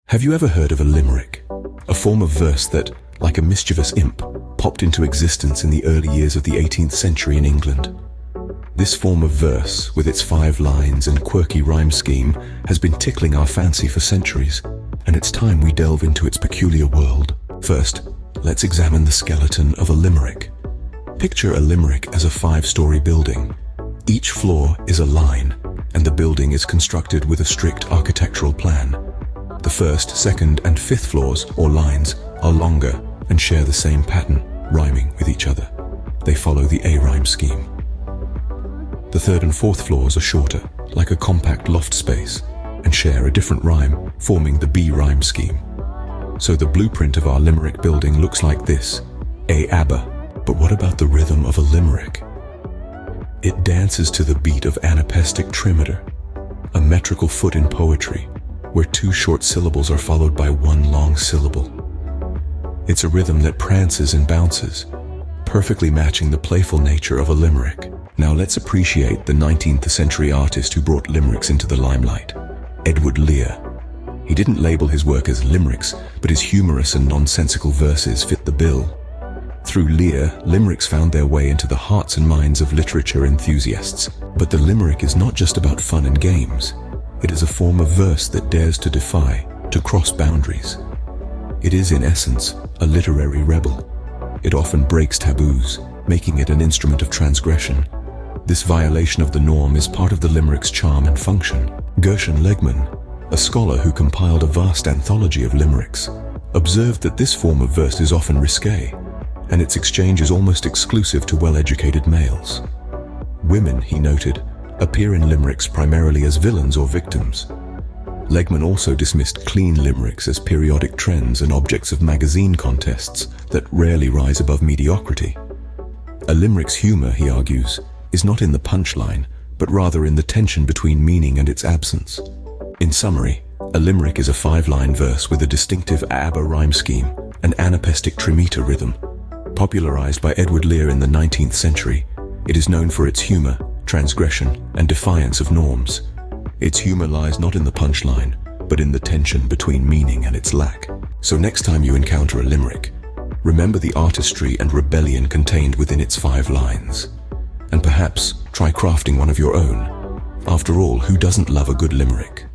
Have you ever heard of a limerick? A form of verse that, like a mischievous imp, popped into existence in the early years of the 18th century in England. This form of verse, with its 5 lines and quirky rhyme scheme, has been tickling our fancy for centuries, and it's time we delve into its peculiar world. First, let's examine the skeleton of a limerick. Picture a limerick as a 5-story building. Each floor is a line, and the building is constructed with a strict architectural plan. The first, second, and 5th floors, or lines, are longer and share the same pattern, rhyming with each other. They follow the A-rhyme scheme. The 3rd and 4th floors are shorter, like a compact loft space, and share a different rhyme, forming the B-rhyme scheme. So the blueprint of our limerick building looks like this: A-abba. But what about the rhythm of a limerick? It dances to the beat of anapestic trimeter, a metrical foot in poetry, where 2 short syllables are followed by 1 long syllable. It's a rhythm that prances and bounces, perfectly matching the playful nature of a limerick. Now let's appreciate the 19th century artist who brought limericks into the limelight, Edward Lear. He didn't label his work as limericks, but his humorous and nonsensical verses fit the bill. Through Lear, limericks found their way into the hearts and minds of literature enthusiasts. But the limerick is not just about fun and games. It is a form of verse that dares to defy, to cross boundaries. It is, in essence, a literary rebel. It often breaks taboos, making it an instrument of transgression. This violation of the norm is part of the limerick's charm and function. Gershon Legman, a scholar who compiled a vast anthology of limericks, observed that this form of verse is often risque, and its exchange is almost exclusive to well-educated males. Women, he noted, appear in limericks primarily as villains or victims. Legman also dismissed clean limericks as periodic trends and objects of magazine contests that rarely rise above mediocrity. A limerick's humor, he argues, is not in the punchline, but rather in the tension between meaning and its absence. In summary, a limerick is a 5-line verse with a distinctive ABBA rhyme scheme, an anapestic trimeter rhythm. Popularized by Edward Lear in the 19th century, it is known for its humor, transgression, and defiance of norms. Its humor lies not in the punchline, but in the tension between meaning and its lack. So next time you encounter a limerick, remember the artistry and rebellion contained within its 5 lines. And perhaps try crafting one of your own. After all, who doesn't love a good limerick?